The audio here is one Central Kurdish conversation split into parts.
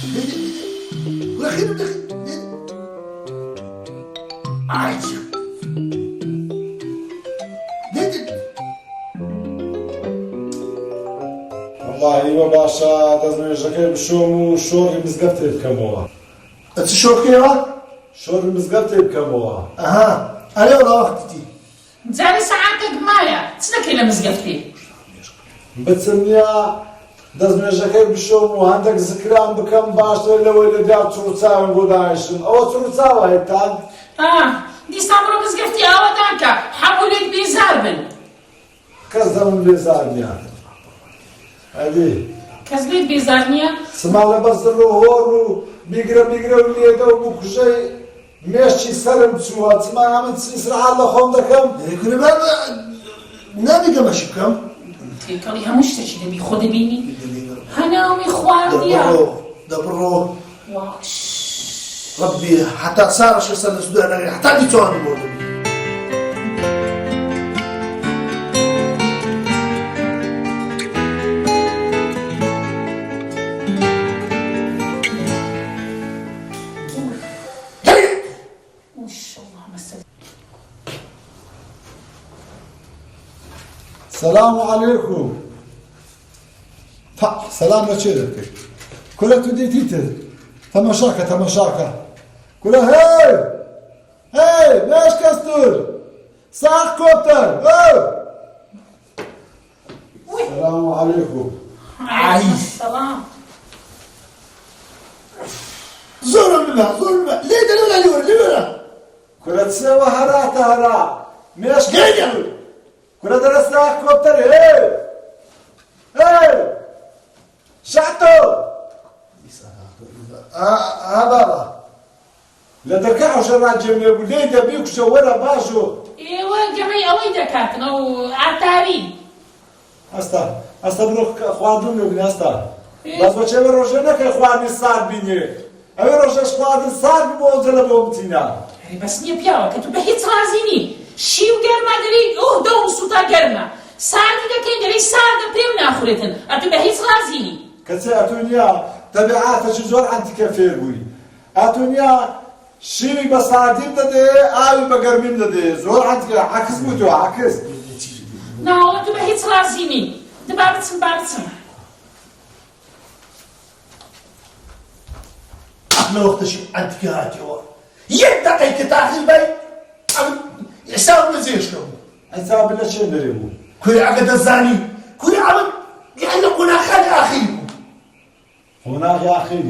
ولا خير بدك عايش والله ايوه باشا دزمي جاكي بشومو شور مزقفتي بكموها الشور كيف؟ شور مزقفتي بكموها اها انا ولا وقتي زاري ساعاتك معايا تسلك إلى مزقفتي بتسميها دزمي جاكي بشومو عندك ذكران بكم باش ولا ولدات تروتساوي بودايشن او تروتساوي هيتان دي سامرو مزقفتي أو دانكا حولك بيزاربن كزدم بيزارنيا هذه كزبيت بيزارنيا سمع لبس الروهور بيقرا واللي يدو بكشي ماشي سلم تسوها تسمع عم تسرع على خندكم كنا ما نبي كم شكم تيكاليها مش تشي دبي خود بيني هنا أمي خوار ديا دبرو واش ربي حتى صار شو سنة سودان حتى دي تواني بوردو السلام عليكم سلام لشيرك كلها تديتيتر تماشاكا كلها هاي ماش كاستور صح كوبتر السلام عليكم عايز سلام زور الماء ليه دلولا كلها تسوى هرا ماش جاي كلها درسنا كوبتر هاي شعتو بابا لا تركعوا شرع الجميع وليه دبيك شورا باشو إيوه جمعي أوي دكاتنا وعتاري استا بروح اخوان دون استا بس بچه روشنه که اخوان صار بینه اوی روشش اخوان صار بوزل بومتینا بس نية بياوة كتو بهيت رازيني شيو جرما دري دوم سوتا جرما ساعدي دا كين دري ساعدة بريم ناخورتن أتو بهيت رازيني كتي اتونيا تبعاتش زور عندي كفير بوي اتونيا شيوي بساعدين دده اوي بقرمين دده زور عندي عكس بوتو عكس ناو أتو بهيت رازيني دبابتسم احنا وقت شيء عندك هاتي يدقي كتاخي باي يحساب مزيش له حساب بالله شنو دريمو كل عقد الزاني كل عمل يعني قلنا خلي اخيكم هناك يا اخي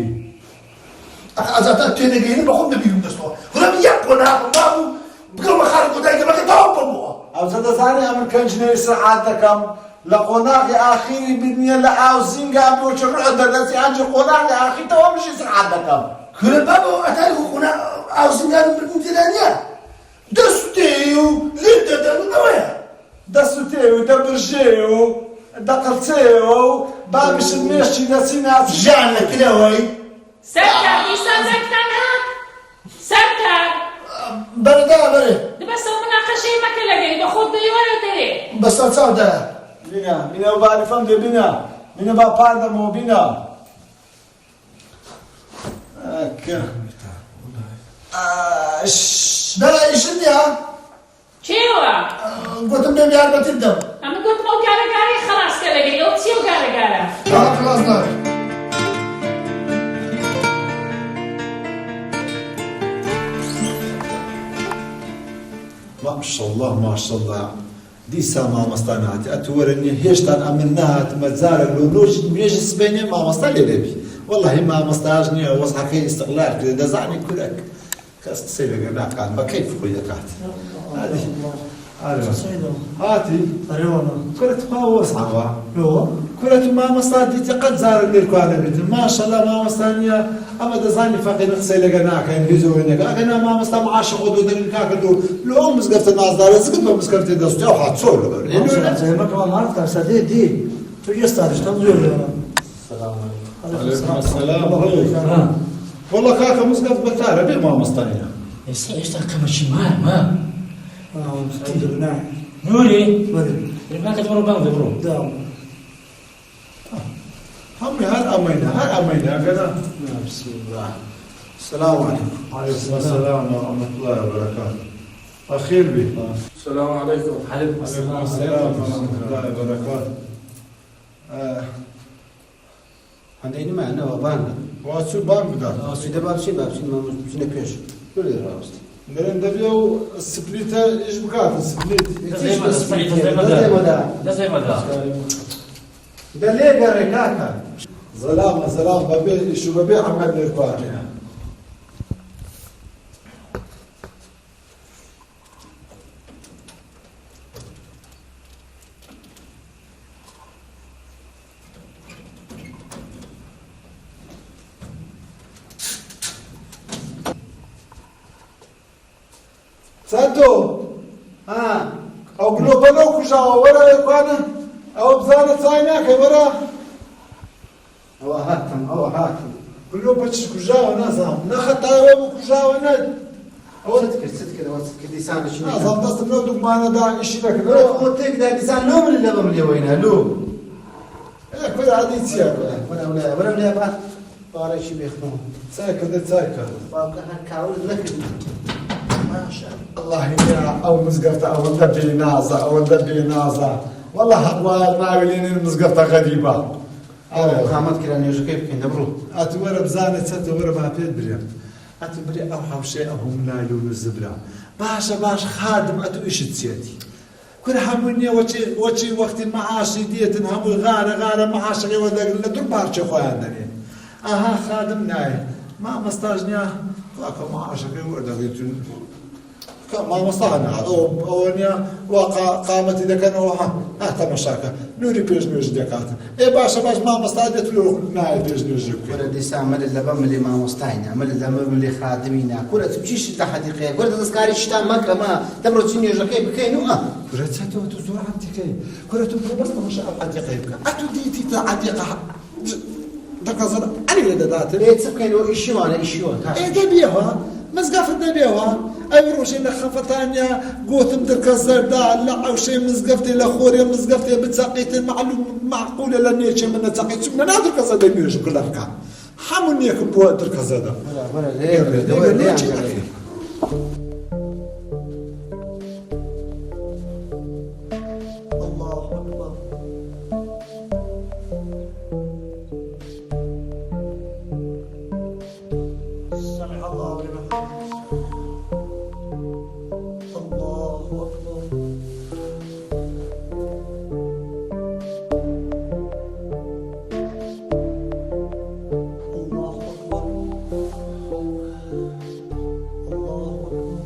أزات تيجي بخون نبيهم دستور هنا بيقولنا بابو بقول خارج ودايق ما كتاب بابو او زاد زاني امر كانش ساعاتكم لقناق يا اخي بدني لا عاوزين قاموا يشرعوا درسي انجي قناق يا اخي تو مش ساعاتكم كل بابو اتايو قنا عاوزين قالوا بالمديرانيه دستيو لددا نويا دستيو دبرجيو دقلتيو بابش المشي نسينا جعلنا كده وي سكر يسازك تنهك سكر برد بس هو مناقشة ما كلا جاي باخد ولا تري بس تصدق بنا بعرف ام بنا بابا مو بنا لا يشني ها شيوا قلت من بيعرف تبدا أنا قلت مو قاري خلاص كلا جاي أوتسيو قاري خلاص نار ما شاء الله دي سما مستاناتي اتورني هيشتان امنات مزارك لونوش بيجس بيني ما مستالي لبي والله ما مستاجني وصحكي استقلال كذا دزعني كلك كاست سيلك انا كان بكيف خويا كات هذه هاتي كلت ما وصعوا كلت ما مستادي تقد زار للكوانا ما شاء الله ما مستانيا اما دزاني فقي نغسل لقناك انجزو هناك انا ما مستا معاش خذو دل كاكدو لو مسقفت الناس دار زقت ما مسكرت دستو حات سولو زي ما كمان عرفت ارسدي دي تجي استارش تنزل السلام عليكم السلام والله كاكا مسقف بتاره بي ما مستانيا ايش كم شيء ما الحمد لله نوري مريم ما كتبرو بان دبرو داو همي هل أمينا قال بسم الله. السلام عليكم. عليكم السلام ورحمة الله وبركاته. أخير بي. السلام عليكم. عليكم السلام ورحمة الله وبركاته. عندي ما أنا وبان. واتسو بام بدار. سيدا بابشي ما مش نبيش. كل راست. مرن دبيو السبليتا إيش بقات السبليت؟ زي ما ده ده ليه قريناك؟ سلام ببيع شو ببيع عمل الكوارع. سانتو أو بلو كجاوا ورا الكوانا أو بزانة صايناك ورا أو هاتم. كله بتش كجاوا نازم نخت أو كجاوا ند صدق لسان شنو؟ نازم بس نودك معنا دا إشي لك هو تقدر لسان لو من اللي بملي وينها لو. كل عادي تسيا ولا بعد بارش بيخدمون. سايكا بابك هالكاول ذكر. ما شاء الله يا أو مزقفة أو ندبي نازا والله حقوال ما قلين المزقفة غريبة قامت كده نيجي كيف كندبرو. أتورا بزانة أتورا ما بيد بريم أتبري أو حوشي أهم نايلون الزبرة باش خادم أتو إيش تسيتي كل هموني وشي وقت معاشي ديت هم غارة معاشي وذاك لدر بارش خوانني خادم ناي ما مستاجنيا فاك معاشي وذاك ما مصلحنا أونيا قامت إذا كانوا تمشاكا نوري بيجنوج دكات باش ما مصلحت له ناي بيجنوج كل ديسا مل اللي بملي ما مستعين مل اللي بملي خادمينا كل تمشيش لحديقة كل تذكاري شتاء مكة ما تبرد شنو يجاكي بكينو كل تساتو تزور عندك كل تبرد بس مش عندك أتو ديتي تعديقة دكازر أنا ولا دات تسكينو إيشو دبيها مزقف الدبيها أي روشي لخفتانيا قوتم درك الزرداء لا أو شيء مزقفتي لخوري مزقفتي بتساقيت معقولة لنيتش من تساقيت من نادر كذا دنيش كل أفكار حمل ياك بوا درك هذا ولا ليه الله أكبر سمع الله لمن الله أكبر الله أكبر الله أكبر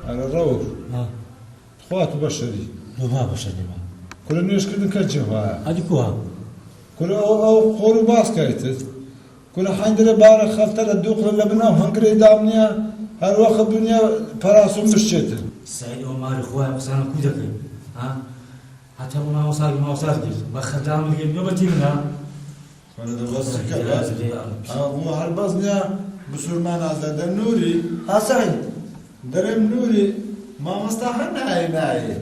على الروح خوات بشري ما بشري ما كل نيش كل كجوا هذه كوها كل أو خورو باسكيت كل حندر بار خلطة الدوق لبنا هنكري دامنيا هر وقت الدنيا براسو مشيت سعيد ومار خويا بسنا كودك ها حتى ما وصل بخدام اللي يوبتينا هذا بس كذا هو هالبزنيا بسرمان هذا النوري سعيد درم نوري ما مستحنا ناي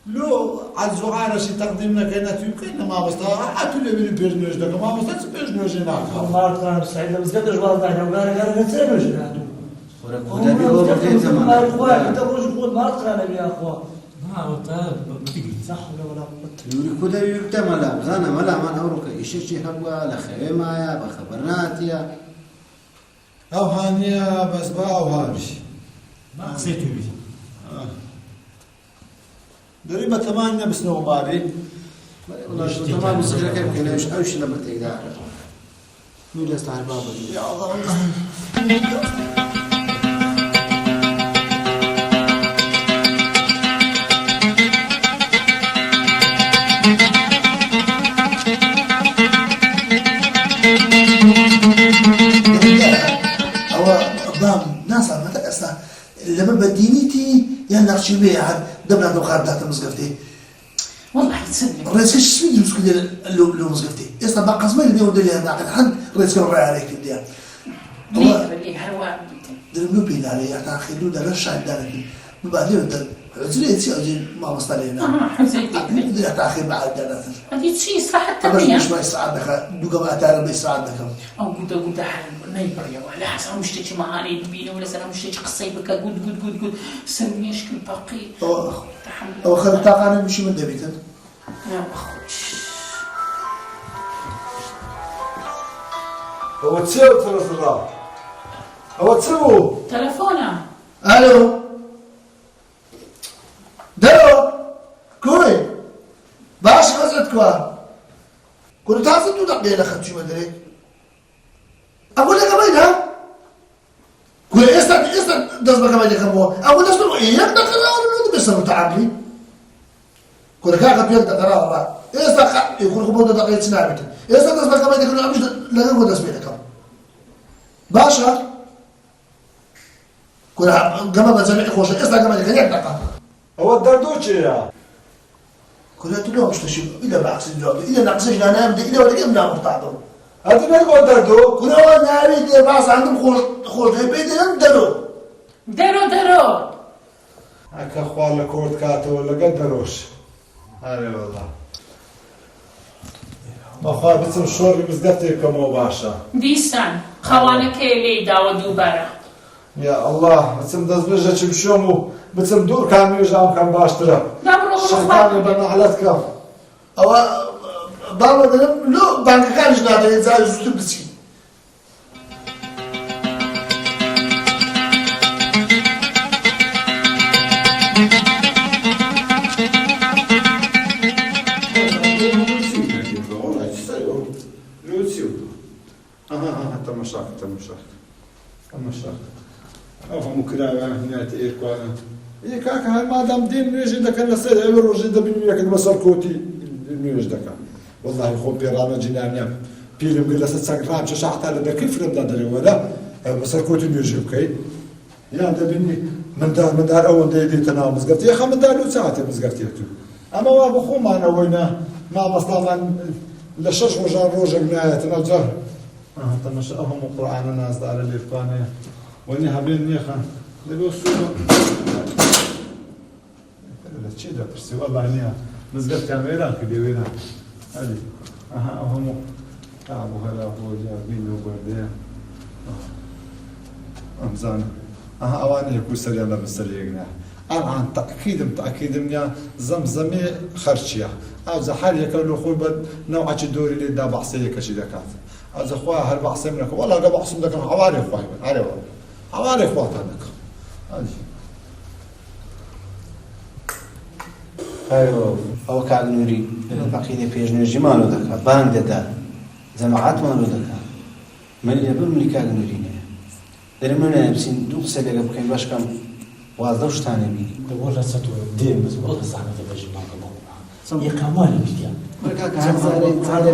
لو عالزغارة شي تقديم لك أنا يمكن ما مستحنا أتو اللي من بيرنوج لك ما مستحنا بيرنوج هناك ما كان سعيد بس قدر والله وقال نتسمش ولا ما اخويا انت روج خود ما تقرا يا اخويا ما هو بتجي صح ولا يوري كده يكتب ملا زانا ملا من أوروك إيشي هبوا لخيمة يا بخبرنات يا أو هانيا بس با أو هارش ما قصيتو بيتي دريبة 8 بسنو مالي والله شو تمام مسكرة كيف كنا مش أوش لما تيجي مين اللي استعار بابا يا الله ناس متى أصلا لما بدينيتي يا نقش البيع دبنا نقار تحت مزقفتي والله تصدق الرئيس كش سويد مسكين لو مزقفتي أصلا بقى قسمي اللي بيقول لي أنا عقد حد الرئيس كان راعي عليك بديها ليه هروان دربلو بين عليه يعني خلو ده رش عند دارك بعدين ده عزلي تسي ما مصطلحنا حزيتك بدي أتأخر بعد ده هذه شيء صراحة بس تمام مش ما يساعدك دوقا ما تعرف يساعدك أو قد نايبر يا ولا حسن مشتكي معاني دبينه ولا سنة مشتكي قصي بك قد سوي يشكل باقي أو خلي تاقاني مشي من دبيتن يا أخوش هو تسيو تلفون هو تسيو تلفونه ألو دلو كوي باش غزت كوا كنت تعرف انتو دقيقة خد شو مدري أقول لك أبينا كوي إستن دزبك أبينا كمو أقول لك سنو إياك دقيقة ولا نود بسنو تعاملي كوي كاكا بيك دقيقة إستن يكون خبوط دقيقة سنابت إستن دزبك أبينا كنو أمش لغا قد أسبينا كم باشا كوي قمم بزمعي خوشة إستن قمم لك يك دقيقة هو الدردوشي يا كلها تلوم مش تشيل إذا بعكس الجواب إذا نقصش أنا أبدأ إذا ولا كم نعم تعطوا هذا ما يقول دردو كلها نعم إذا بعكس عندهم خوش هي بيدنا ندلو درو هكا اخوان لكورت كاتو ولا قدروش هاي والله ما خواه بتسم شوري مزدفتي كمو باشا ديسان خوانك لي داو دوباره يا الله بتسم دزبجة شمشومو بتسم دور كان يجام كان باشترا دبرو شيطاني بنعلتك أو بابا دلم لو بانك كان جناده ينزل زوج بسي أفهم كلام نهاية إيركوانا إيه كاكا هاي ما دام دين نيجي دكا نسيد عمر وجد بنيو ياك المسار كوتي نيجي دكا والله خو بيرانا جنانيا بيلم قلت سانغرام شاشحت على ده كيف رد دري ولا مسار كوتي نيجي بكي يا ده بني من دار أول دي تنام مزقفت يا خم من دار ساعة مزقفت يا أما وابو خو ما أنا وينا ما مصطفى لشش وجار روجا نهاية تنجر تمشى أهم القرآن الناس على الإيركوانا وإني هبين نيخا دبوا السوق لا تشي ده برسي والله إني نزلت يا ميران كده وينا هذي هم تعبوا هلا هو جابين وبردين أمزان أواني يكون سريع لا بسريع جناح الآن تأكيد من زمزمي خرشية أو زحال يكلو خوي بد نوع الدوري اللي دا بعصيه كشي دكات أو زخوا هل بعصي منك والله قبل بعصي منك حواري خوي عارف حوالي اخواتك هذه ايوه او كان نوري باقي في جنجي مالو دكا بانك دا جماعات مالو دكا من يبر من كان نوري درمنا بسين دوق سلقه بكين باش كم وازدوش ثاني بي والله ستو دين بس والله صعب تبجي معك بابا يا كمال بيتيا بركاك هذا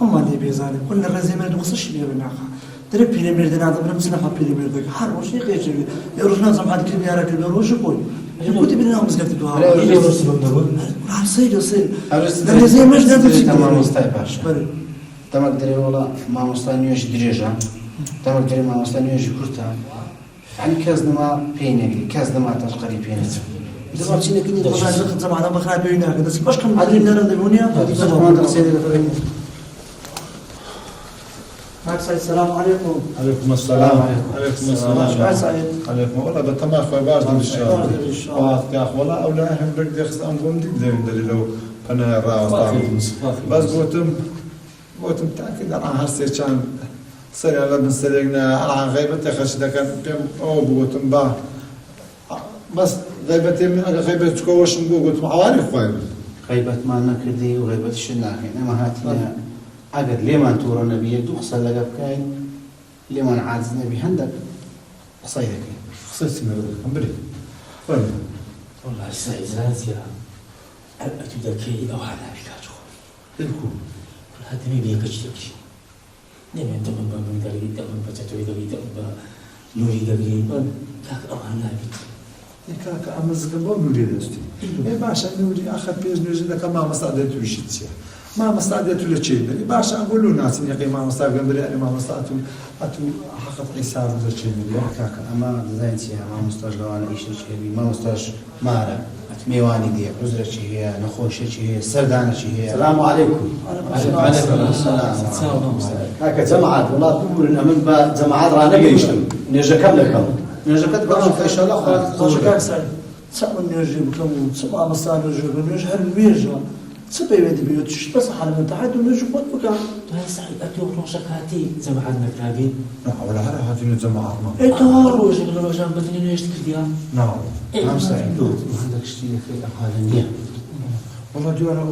هم اللي بيزاني كل الرزيمة نقصش لي بناخا ترى بيراميد هذا من مسنا بيراميد ذاك حر وش يقيش يروحنا زعما هذيك البيارة كبيرة وش يقول يقول تبي نعم مسقط الدوام لا يرسل الدول صيد لأن زي ما جدنا تمام مستعباش تمام دري والله ما مستنيوش دريجة تمام دري ما مستنيوش كرتا يعني كازنا ما بينك كازنا ما تشقري بينك دابا تينا كاين طبعا زعما هذا بخنا بينا كذا باش كنعدي لنا الدنيا زعما تغسل معك سعيد السلام عليكم. عليكم السلام. عليكم السلام. سعيد. عليكم والله بتمام خوي بارد إن شاء الله. وقت يا أخو والله أولا هم رجع خصام قوم دي لو أنا راوس بس بوتم تأكد أنا هسه كان قسەیان لە بنسەرێکنا ئەڵان غیبەتێ خەش دەکەن پێم ئەوە بگوتم با بەس غیبەتێ من ئەگە غیبەت چکۆوەشم بوو گوتم ئەوانی خۆی غیبەتمان نەکردی و غیبەتیش ناکەین ئەمە هاتیە ئەگەر لێمان تووڕە نەبیە دوو قسە لەگە بکەین لێمان عاجز نەبی هەندێک قسەی دەکەین قسەی چی دەکەم بری والله سایزازیە ئەتو دەکەی ئەو هەناوی کاچ خۆ دلکو هاتنی لێکە چ دەکشی نەمێن دەمن بە من دەگەی دەمن بە چەتۆی دەگەی دەمن بە نوری دەگەی کاک ئەو هەناویت کاکە ئەمە زگە بۆ نوری دەستی باشە نوری ئاخر پێش نوێژی دەکەم مامەستا دەتویشی چییە مامەستا دێتو لە چێ بەری باشە ئەگۆ لو ناچین یەقەی مامەستا گەمبری ئەری مامەستا ئەتو حەقەت عیسا ڕوزە چێ بێ کاکە ئەمە دەزانین چیە مامۆستاش لەوانە ئیشێکی هەبی مامۆستاش مارە میوانی دیە عوزرێکی هەیە نەخۆشێکی هەیە سەردانێکی هەیە السلام عليكم. هكا جماعات والله بقول من بجماعات رانا جيشتم نيجا كم لكم نوێژەکەت بەڵام ان شاء الله خۆشەکان سای چەند نوێژی بکەم و چ مامەستا نوێژ بکەم نوێژ هەر نوێژە چ پێوێتی بێت شت بەس حالمە تەحت و نوێژ خۆت بکەم دوای سعی ئەتۆ ڕۆژە کاتی جەماعەت نەکرابین ولا هەر هاتینە جەماعەتمان ئێتەوا ڕۆژێک لە ڕۆژان بەدنی نوێژت کردیان ناو هەندێک شتی دەکەی ئەم حالە نییە والله دیوانە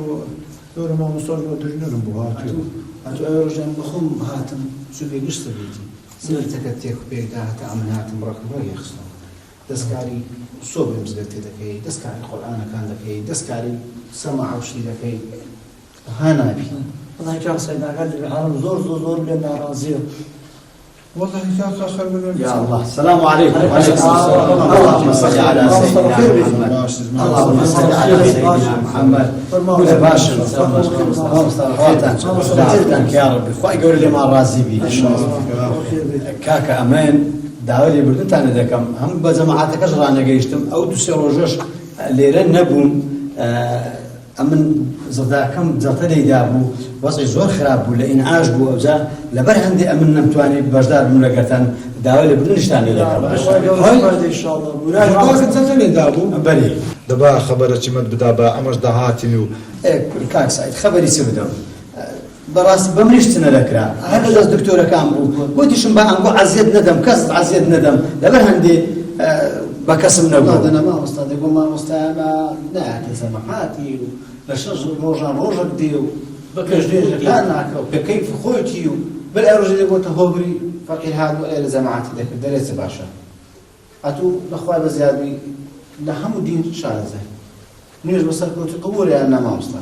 دۆرە مامۆستاش بۆ دژنەرم بوو هاتووە ئەتو ئەو ڕۆژیان بخۆم هاتم سوبێ گشتە بێتی سەرەتەکە تێک پێدا هەتا ئەمن هاتم ڕەکبەر یەخستەوە دەستکاری سۆبێ مزگەوتێ دەکەی دەستکاری قورئانەکان دەکەی دەستکاری سەماع و شتی دەکەی هانابی والله کاک سای ناکات لێ حالم زۆر زۆر زۆر لێ ناڕازیە والله كاكا خير من يا الله السلام عليكم. اللهم صل على سيدنا محمد. اللهم صل على سيدنا محمد. ولا باشا اللهم صل على يا ربي خوي قول لي ما راضي بي ان شاء الله كاكا امان داولي بردت انا دكم هم بجماعتك اجرانا جيشتم او تسيروجش ليرن نبون امن زداكم زتلي دابو وضعي زور خراب بو لانعاش بو اوجا لبر عندي امن نمتواني بجدار من لقتن داولي بنشتاني دكم ان شاء الله باقي زتلي دابو بلي دابا خبرك مد بدابا امش دهاتني كاك سعيد خبري سبدو براس بمريشتنا لكرا هذا الدكتور كامبو قلت شنو بقى نقول عزيز ندم كسر عزيز ندم لبر عندي بكسم نبو أنا ما أستاذ يقول ما أستاذ لا سماحاتي لشجر روجا ديو بكجدير أنا بكيف خوتيو بالأرجل يقول تهوبري فقير هذا ولا جماعتي ذاك درس باشا أتو الأخوة بزيادة لهم دين شارزة نيجي بس كنت قبور يا أنا ما أستاذ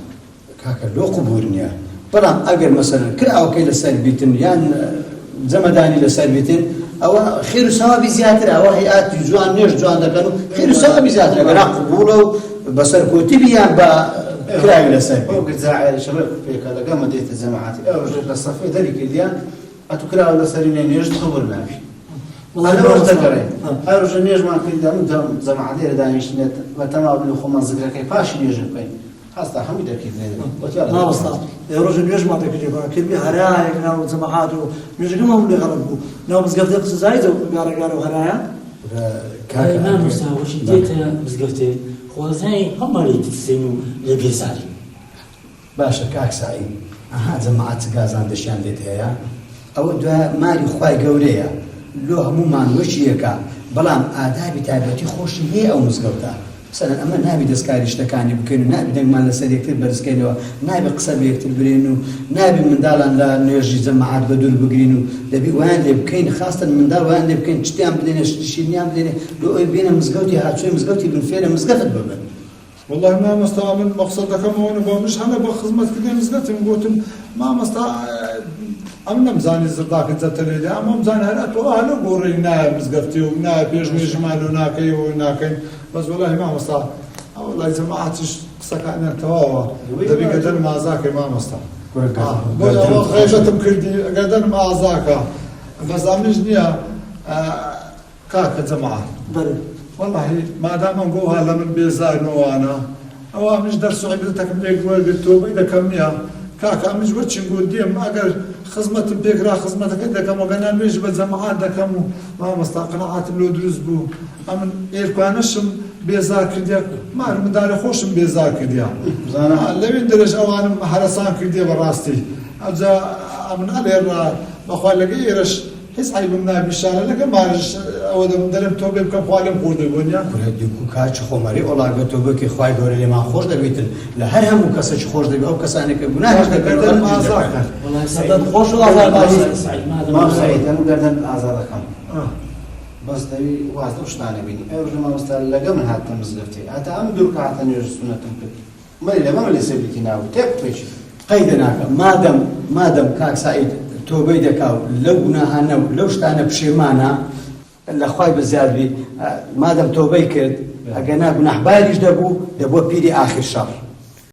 كاكا لو قبورني برام أجر مثلا كل أو كيل سلبيتن يعني زمداني لسلبيتن أو خير سوابي زيادة أو هيئات جوان نيش جوان دكانو خير سوابي زيادة أنا قبوله بسر كتبي يعني بكراي لسلبي أو كزاعي شباب في كذا قام ديت الجماعات أو رجل الصفي ذلك اليوم أتوكلا ولا سريني نيش تخبر نافي أنا أفتكرين أرجو نيش ما كل ده مدام جماعتي ردانيش نت وتمام بالخوم ذكر كيف باش نيش كين حاسة حميدة كذا ما أصلا يا رجل يجمع تكليفا كلمة هرايا كنا جماعاته يجي كم هم اللي خربوا ناو مسقط يقص زايد وقارا هرايا ما مساوش ديتا مسقطي خوازاي هم اللي تسينو لبيزاري باشا كاك سعيد جماعات غازان دشان ديتها أو ده مالي خواي قوريا لو همو مانوشيكا بلام آدابي تابعتي خوش هي أو مسقطة مثلا أما نابي دسكاري اشتكاني بكينو نابي دنگ مال لسر يكتر برسكينو نابي قصب يكتر برينو نابي من دالان لا نيرجي جماعات بدول بقرينو لبي وان لي بكين خاصة من دال وان لي بكين تشتيان بدينا شينيان بدينا لو بينا مزقوتي هاتشوي مزقوتي بنفيرة مزقفت ببن والله ما مستعمل مقصد كم هون مش أنا بخدمة كده مزقتي قلتم ما أمنا مزاني زرداك زتلي أما مزاني هلا تو أهلو قوري ناب مزقفتي وناب يجني جمال وناكي وناكين بس والله ما مستع والله جماعتش سكان تواوا دبي قدر ما ذاك ما مستع والله غيبتهم كردي قدر ما ذاك بس أمنجني كاك جماعة والله ما دام نقولها لمن بيزار نوانا أو مش درس عبدتك مليك والبتوب إذا كمية كاك مش وش نقول ديم أجر خدمة بيكرا خدمتك إذا كم وقنا نيجي بالجماعات ده كم ما مستقنعات لو دروس بو أمن إيركانشم بيزار كرديا ما المدار خوشم بيزار كرديا زانا لين درج أوان حرسان كرديا براستي أجا أمن على بەخوا لەگە ئێرەش هیچ عیبم نابیشانە لەگە مارش ئەوە دەرم تۆ بێ بکەم خوالم خۆردە بۆنیا دیکو کاچ خۆمەری ئۆڵاگە تۆ بکی خوای گەورە لێمان خۆش دەبێتن لە هەر هەموو کەسەی خۆش دەبێت ئەو کەسانێکە گوناهش دەکردن ئازادکەن والله سەدەت خۆش و ئازادی ما سعید هەموو دەردەن ئازادەکەم بەس دەوی واز ئەو شتانە بینی ئەو ژماوەستا لەگە من هاتە مزگەفتێ هاتە ئەم دوور کاتە نوێژ سونەتم کرد مەلی لەمەمە لە سەبیتی ناو تێک توێکی قەیدە ناکەم مادەم کاک سعید تۆبەی دەکاو لەو گوناهانە و لەو شتانە پشێمانە لە خوای بزیادبی مادەم تۆبەی کرد ئەگەنا گوناحباریش دەبوو پیری ئاخر شەڕ